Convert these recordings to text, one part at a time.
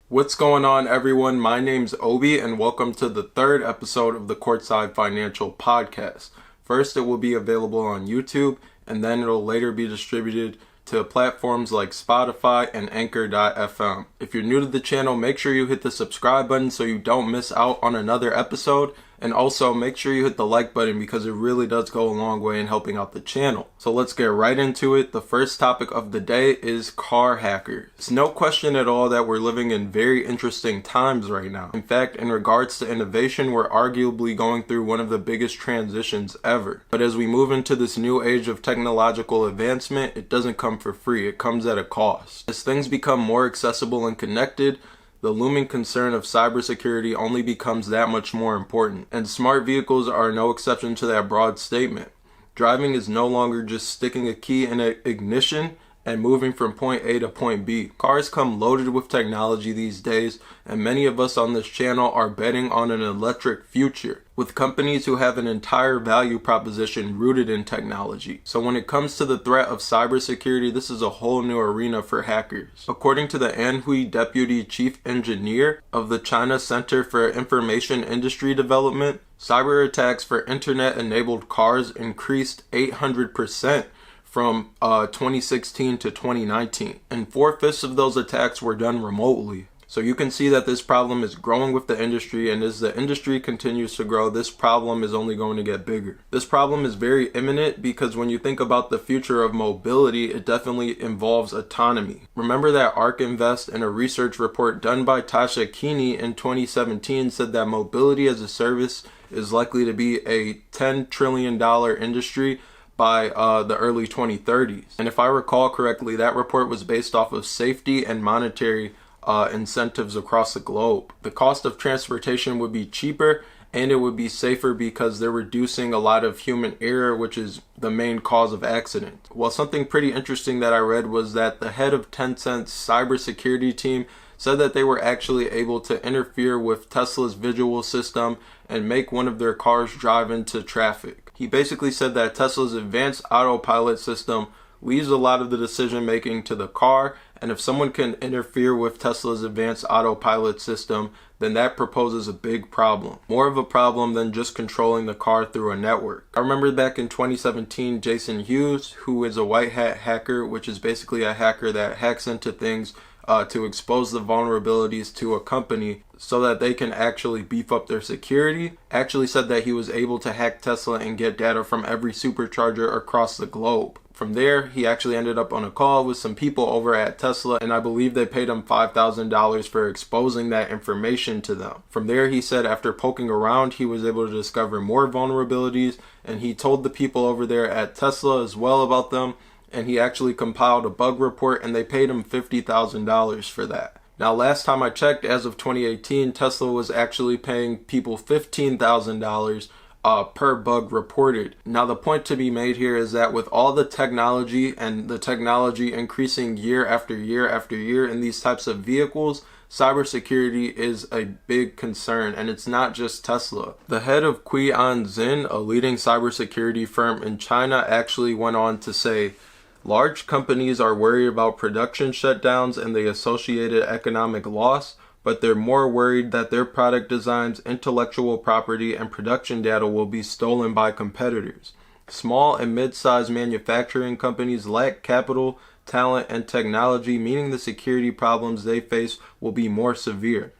What's going on, everyone? My name's Obi, and welcome to the third episode of the Courtside Financial Podcast. First, it will be available on YouTube, and then it'll later be distributed to platforms like Spotify and Anchor.fm. If you're new to the channel, make sure you hit the subscribe button so you don't miss out on another episode. And also make sure you hit the like button because it really does go a long way in helping out the channel. So let's get right into it. The first topic of the day is car hackers. It's no question at all that we're living in very interesting times right now. In fact, in regards to innovation, we're arguably going through one of the biggest transitions ever. But as we move into this new age of technological advancement, it doesn't come for free. It comes at a cost. As things become more accessible and connected, the looming concern of cybersecurity only becomes that much more important, and smart vehicles are no exception to that broad statement. Driving is no longer just sticking a key in an ignition and moving from point A to point B. Cars come loaded with technology these days, and many of us on this channel are betting on an electric future, with companies who have an entire value proposition rooted in technology. So when it comes to the threat of cybersecurity, this is a whole new arena for hackers. According to the Anhui Deputy Chief Engineer of the China Center for Information Industry Development, cyber attacks for internet-enabled cars increased 800% from 2016 to 2019, and 4/5 of those attacks were done remotely. So you can see that this problem is growing with the industry, and as the industry continues to grow, this problem is only going to get bigger. This problem is very imminent because when you think about the future of mobility, it definitely involves autonomy. Remember that ARK Invest, in a research report done by Tasha Keeney in 2017, said that mobility as a service is likely to be a $10 trillion industry by the early 2030s. And if I recall correctly, that report was based off of safety and monetary incentives across the globe. The cost of transportation would be cheaper and it would be safer because they're reducing a lot of human error, which is the main cause of accident. Well, something pretty interesting that I read was that the head of Tencent's cybersecurity team said that they were actually able to interfere with Tesla's visual system and make one of their cars drive into traffic. He basically said that Tesla's advanced autopilot system leaves a lot of the decision making to the car, and if someone can interfere with Tesla's advanced autopilot system, then that proposes a big problem. More of a problem than just controlling the car through a network. I remember back in 2017, Jason Hughes, who is a white hat hacker, which is basically a hacker that hacks into things to expose the vulnerabilities to a company so that they can actually beef up their security, actually said that he was able to hack Tesla and get data from every supercharger across the globe. From there, he actually ended up on a call with some people over at Tesla, and I believe they paid him $5,000 for exposing that information to them. From there, he said after poking around, he was able to discover more vulnerabilities, and he told the people over there at Tesla as well about them, and he actually compiled a bug report, and they paid him $50,000 for that. Now, last time I checked, as of 2018, Tesla was actually paying people $15,000 per bug reported. Now, the point to be made here is that with all the technology and the technology increasing year after year after year in these types of vehicles, cybersecurity is a big concern, and it's not just Tesla. The head of Zin, a leading cybersecurity firm in China, actually went on to say, large companies are worried about production shutdowns and the associated economic loss, but they're more worried that their product designs, intellectual property, and production data will be stolen by competitors. Small and mid-sized manufacturing companies lack capital, talent, and technology, meaning the security problems they face will be more severe.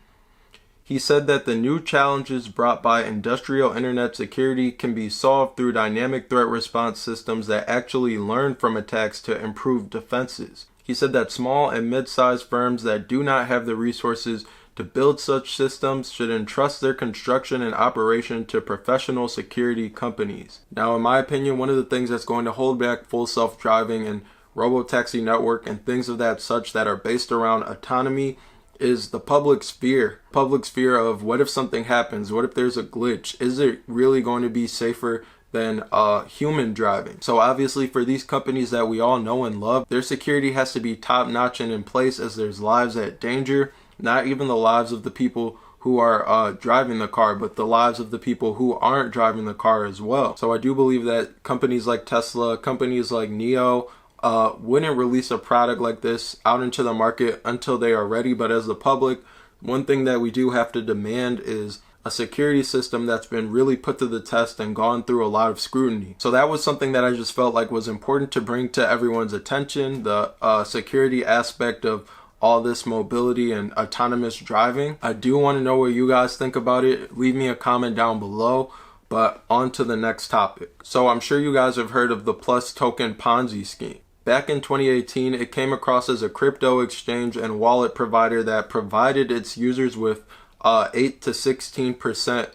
He said that the new challenges brought by industrial internet security can be solved through dynamic threat response systems that actually learn from attacks to improve defenses. He said that small and mid-sized firms that do not have the resources to build such systems should entrust their construction and operation to professional security companies. Now, in my opinion, one of the things that's going to hold back full self-driving and robotaxi network and things of that such that are based around autonomy is the public's fear. Public's fear of what if something happens? What if there's a glitch? Is it really going to be safer than human driving? So obviously for these companies that we all know and love, their security has to be top notch and in place, as there's lives at danger, not even the lives of the people who are driving the car, but the lives of the people who aren't driving the car as well. So I do believe that companies like Tesla, companies like NIO, wouldn't release a product like this out into the market until they are ready. But as the public, one thing that we do have to demand is a security system that's been really put to the test and gone through a lot of scrutiny. So that was something that I just felt like was important to bring to everyone's attention, the security aspect of all this mobility and autonomous driving. I do want to know what you guys think about it. Leave me a comment down below. But on to the next topic. So I'm sure you guys have heard of the PlusToken Ponzi scheme. Back in 2018, it came across as a crypto exchange and wallet provider that provided its users with 8 to 16%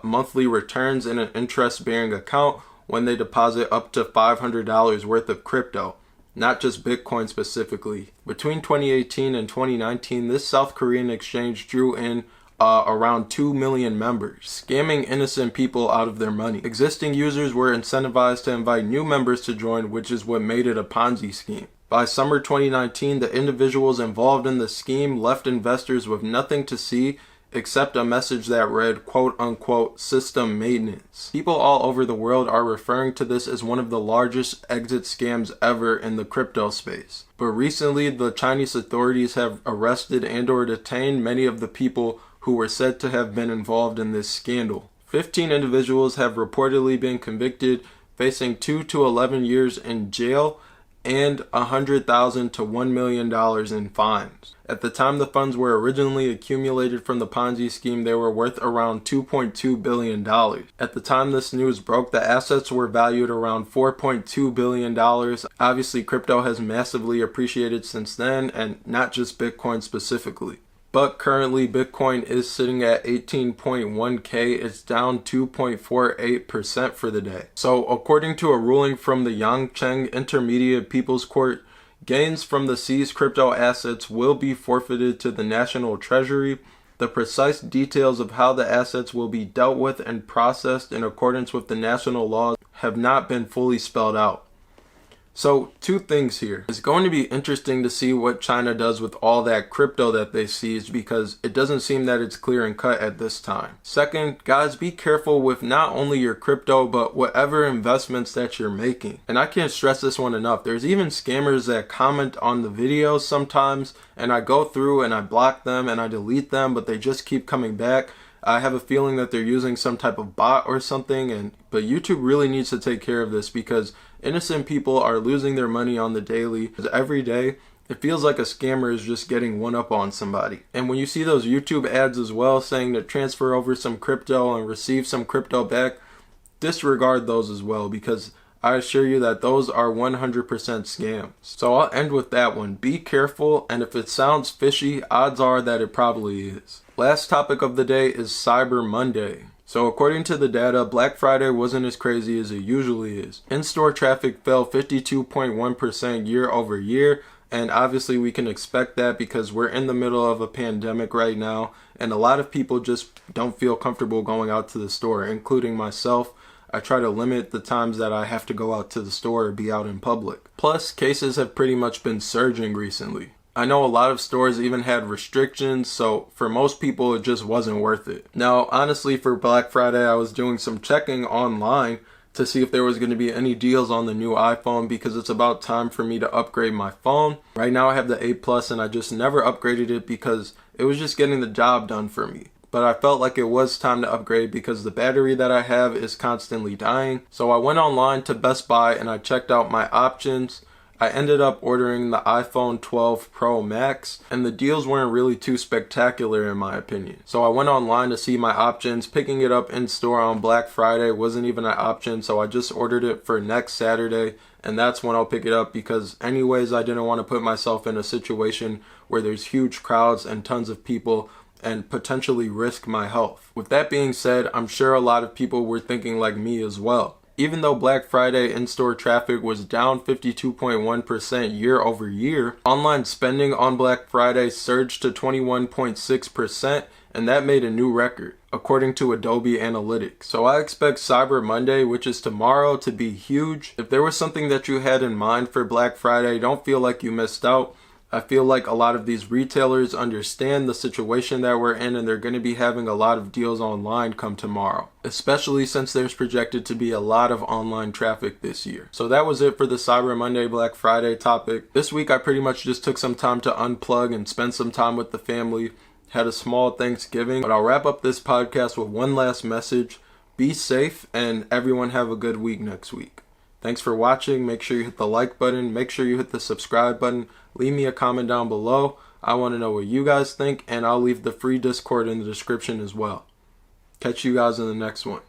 monthly returns in an interest-bearing account when they deposit up to $500 worth of crypto, not just Bitcoin specifically. Between 2018 and 2019, this South Korean exchange drew in around 2 million members, scamming innocent people out of their money. Existing users were incentivized to invite new members to join, which is what made it a Ponzi scheme. By summer 2019, the individuals involved in the scheme left investors with nothing to see except a message that read, quote unquote, system maintenance. People all over the world are referring to this as one of the largest exit scams ever in the crypto space. But recently, the Chinese authorities have arrested and/or detained many of the people who were said to have been involved in this scandal. 15 individuals have reportedly been convicted, facing 2 to 11 years in jail and $100,000 to $1 million in fines. At the time the funds were originally accumulated from the Ponzi scheme, they were worth around $2.2 billion. At the time this news broke, the assets were valued around $4.2 billion. Obviously, crypto has massively appreciated since then, and not just Bitcoin specifically. But currently, Bitcoin is sitting at 18.1K. It's down 2.48% for the day. So according to a ruling from the Yangcheng Intermediate People's Court, gains from the seized crypto assets will be forfeited to the National Treasury. The precise details of how the assets will be dealt with and processed in accordance with the national laws have not been fully spelled out. So, two things here. It's going to be interesting to see what China does with all that crypto that they seized, because it doesn't seem that it's clear and cut at this time. Second, guys, be careful with not only your crypto, but whatever investments that you're making. And I can't stress this one enough. There's even scammers that comment on the videos sometimes, and I go through and I block them and I delete them, but they just keep coming back. I have a feeling that they're using some type of bot or something, but YouTube really needs to take care of this, because innocent people are losing their money on the daily. Every day, it feels like a scammer is just getting one up on somebody. And when you see those YouTube ads as well saying to transfer over some crypto and receive some crypto back, disregard those as well, because I assure you that those are 100% scams. So I'll end with that one. Be careful, and if it sounds fishy, odds are that it probably is. Last topic of the day is Cyber Monday. So according to the data, Black Friday wasn't as crazy as it usually is. In-store traffic fell 52.1% year over year, and obviously we can expect that because we're in the middle of a pandemic right now, and a lot of people just don't feel comfortable going out to the store, including myself. I try to limit the times that I have to go out to the store or be out in public. Plus, cases have pretty much been surging recently. I know a lot of stores even had restrictions, so for most people it just wasn't worth it. Now, honestly, for Black Friday, I was doing some checking online to see if there was going to be any deals on the new iPhone, because it's about time for me to upgrade my phone. Right now I have the 8 Plus and I just never upgraded it because it was just getting the job done for me. But I felt like it was time to upgrade because the battery that I have is constantly dying. So I went online to Best Buy and I checked out my options. I ended up ordering the iPhone 12 Pro Max, and the deals weren't really too spectacular in my opinion. So I went online to see my options. Picking it up in store on Black Friday wasn't even an option, so I just ordered it for next Saturday, and that's when I'll pick it up, because anyways I didn't want to put myself in a situation where there's huge crowds and tons of people and potentially risk my health. With that being said, I'm sure a lot of people were thinking like me as well. Even though Black Friday in-store traffic was down 52.1% year over year, online spending on Black Friday surged to 21.6%, and that made a new record, according to Adobe Analytics. So I expect Cyber Monday, which is tomorrow, to be huge. If there was something that you had in mind for Black Friday, don't feel like you missed out. I feel like a lot of these retailers understand the situation that we're in, and they're going to be having a lot of deals online come tomorrow, especially since there's projected to be a lot of online traffic this year. So that was it for the Cyber Monday, Black Friday topic. This week I pretty much just took some time to unplug and spend some time with the family, had a small Thanksgiving, but I'll wrap up this podcast with one last message. Be safe, and everyone have a good week next week. Thanks for watching. Make sure you hit the like button. Make sure you hit the subscribe button. Leave me a comment down below. I want to know what you guys think, and I'll leave the free Discord in the description as well. Catch you guys in the next one.